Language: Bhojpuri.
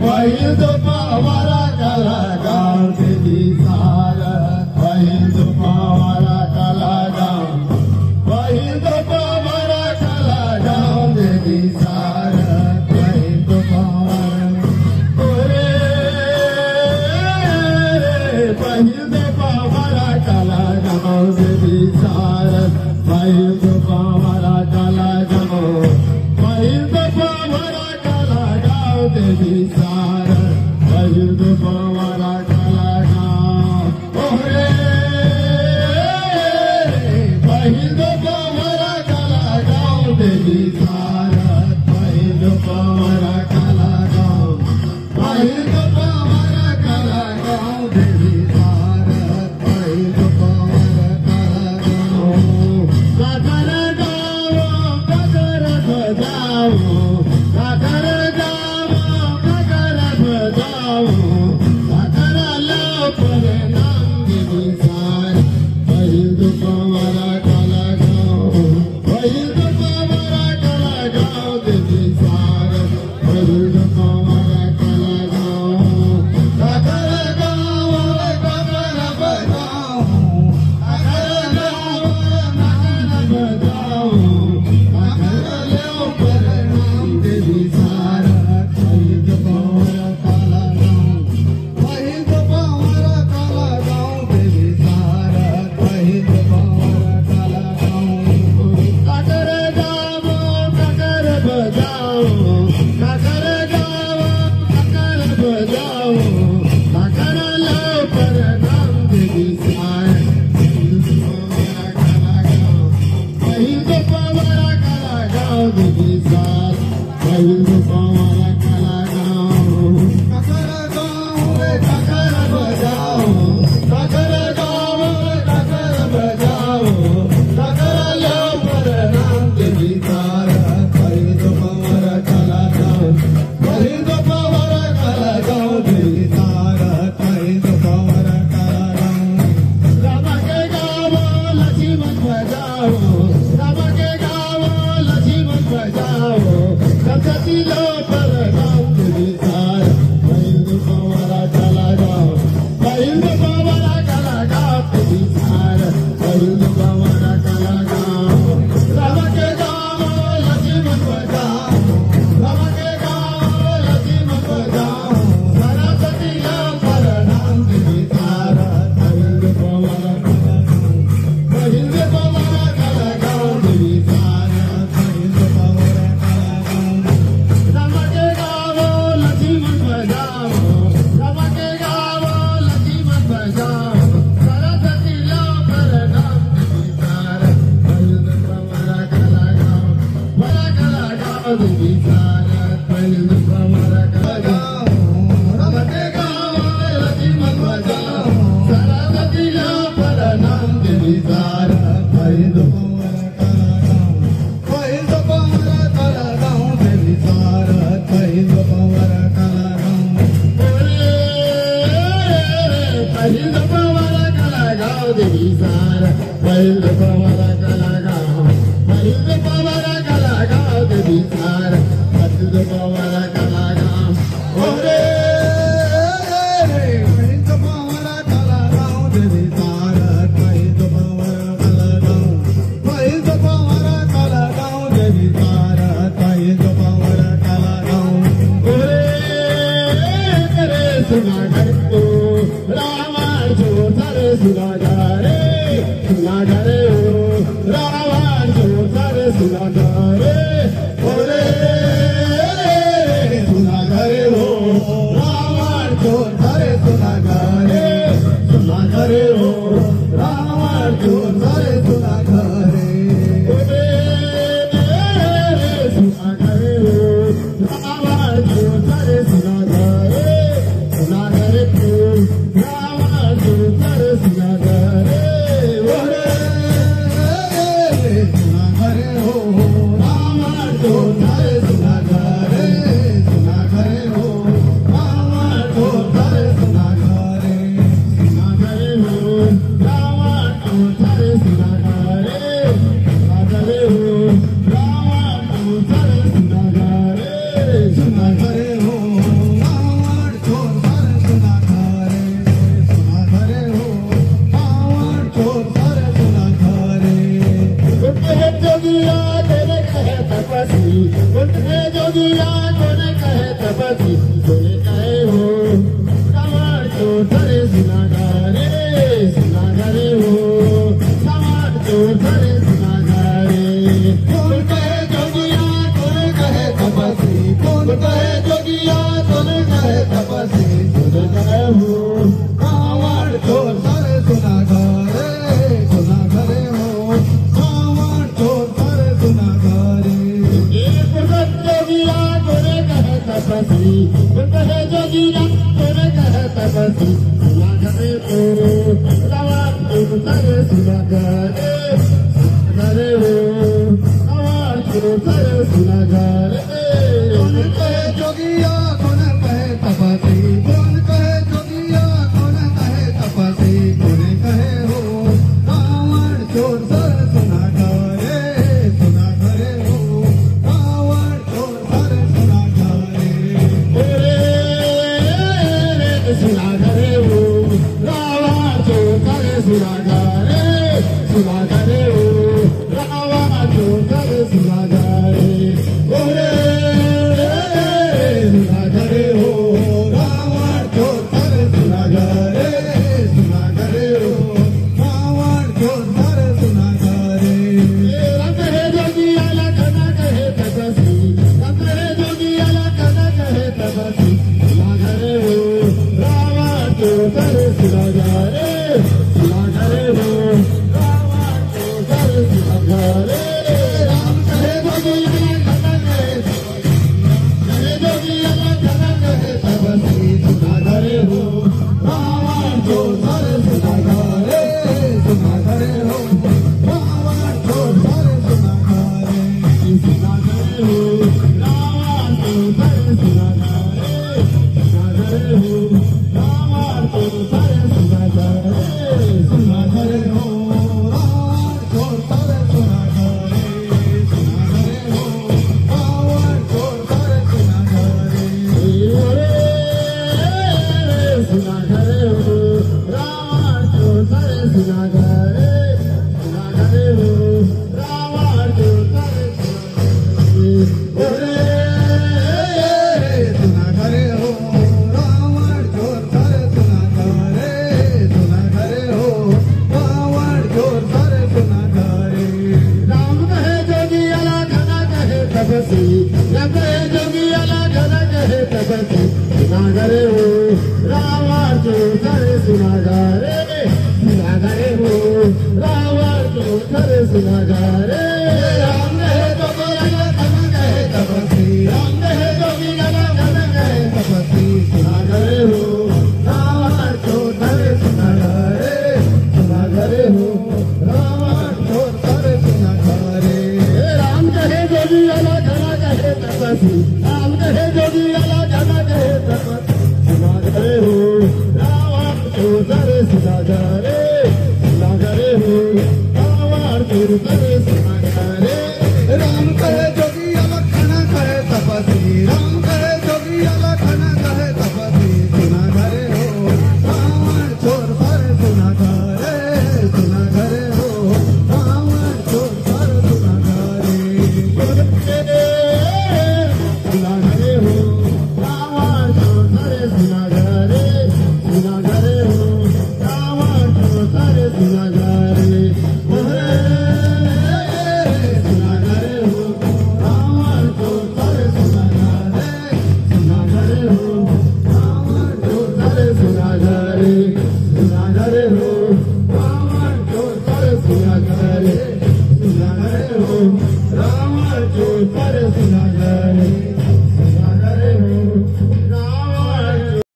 पहिल पावारा काला गाव देवी सारा पहिल पावारा काला गाव पहिल पावारा काला गाव देवी सारा पहिल पावारा ओरे पहिल पावारा काला गाव देवी सारा पहिल पावारा काला गाव पहिल पावारा काला गाव देवी सारा पहिल पावारा काला गाव ओरे पहिल पावारा काला गाव देवी सारा पहिल पावारा काला गाव पहिल पावारा काला गाव देवी सारा पहिल पावारा काला गाव काकर गाव काकर बजाव काकर गाव काकर बजाव काकर लाव पर नाम देवी सारा पहिल पावारा काला गाव पहिल पावारा काला गाव देवी सारा पहिल पावारा काला गाव काकर गाव काकर बजाव काकर गाव काकर बजाव काकर लाव पर नाम देवी सारा पहिल पावारा काला गाव पहिल पावारा काला गाव देवी सारा पहिल पावारा काला गाव काकर गाव काकर बजाव काकर गाव काकर बजाव काकर लाव पर नाम देवी सारा पहिल पावारा काला गाव देवी सारा पहिल पावारा काला गाव काकर गाव काकर बजाव काकर गाव काकर बजाव काकर लाव पर नाम देवी सारा पहिल पावारा काला गाव पहिल पावारा काला गाव देवी सारा पहिल पावारा काला गाव राम के गाव लक्ष्मण बजाओ राम के गाव लक्ष्मण बजाओ सप्तती लो पर नाम देवी सारा पहिल पावारा काला गाव पहिल पावारा काला गाव देवी सारा पहिल पावारा काला गाव राम के गाव लक्ष्मण बजाओ राम के गाव लक्ष्मण बजाओ सरस्वती लो पर नाम देवी सारा पहिल पावारा काला गाव पहिल पावारा काला गाव देवी सारा पहिल पावारा काला गाव राम के गाव लक्ष्मण बजाओ राम के गाव लक्ष्मण बजाओ सरस्वती लो पर नाम देवी सारा पहिल पावारा काला गाव पावारा काला गाव देवी सारा पहिल पावारा काला गाव राम के गाव लक्ष्मण बजाओ सरस्वती लो पर नाम देवी सारा पहिल पावारा काला गाव पहिल पावारा काला गाव देवी सारा पहिल पावारा काला गाव पहिल पावारा काला गाव देवी सारा पहिल पावारा काला गाव पहिल पावारा काला गाव देवी सारा पहिल पावारा काला गाव ओरे पहिल पावारा काला गाव देवी सारा पहिल पावारा काला गाव पहिल पावारा काला गाव देवी सारा पहिल पावारा काला गाव ओरे करे सुना गो रावण जो सारे सुना जा रे ओ रावण जो सारे सुना जा रे ओरे सुना जा रे ओ रावण जो सारे सुना जा रे ओ रावण जो सारे सुना जा रे ओरे सुना जा रे ओ रावण जो सारे सुना जा रे सुना जा रे ओ रावण जो सारे सुना जा रे ओरे तपसी कोने कहे हो रावण चोर धरे सुनागारे हो रावण चोर धरे सुनागारे कौन कहे जोगिया कौन कहे तपसी कौन कहे जोगिया कौन कहे तपसी कोने कहे हो रावण चोर धरे सुनागारे हो रावण चोर धरे सुनागारे जोगिया कोने कहे तपसी कौन कहे जोगिया कोने कहे तपसी सुनागारे हो रावण चोर धरे सुनागारे हो रावण चोर धरे सुनागारे कौन कहे जोगिया कौन कहे तपसी कौन कहे जोगिया कौन कहे तपसी कोने कहे हो रावण चोर धरे सुनागारे हो रावण चोर धरे सुनागारे सुनागारे हो रावण चोर धरे सुनागारे सुनागारे हो रावण चोर धरे सुनागारे सुनागारे हो रावण चोर धरे सुनागारे सुनागारे हो रावण चोर धरे सुनागारे रंग है जोगिया लखन कहे तपसी रंग है जोगिया लखन कहे तपसी सुनागारे हो रावण चोर धरे सुनागारे सुनागारे हो रावण चोर धरे सुनागारे राम कहे जोगिया लखन कहे जोगिया लखन कहे तपसी सुनागारे हो रावण चोर धरे सुनागारे सुनागारे हो रावण चोर धरे सुनागारे सुनागारे हो रावण चोर धरे सुनागारे सुनागारे हो रावण चोर धरे सुनागारे सुनागारे हो रावण चोर धरे सुनागारे सुनागारे हो रावण चोर धरे सुनागारे सुनागारे हो रावण चोर धरे सुनागारे सुनागारे हो रावण चोर धरे सुनागारे हो रावण चोर धरे सुनागारे सुनागारे हो रावण चोर धरे सुनागारे राम कहे जोगिया लखन कहे तपसी राम कहे जोगिया लखन कहे तपसी सुनागारे हो रावण चोर धरे सुनागारे सुनागारे हो रावण चोर धरे सुनागारे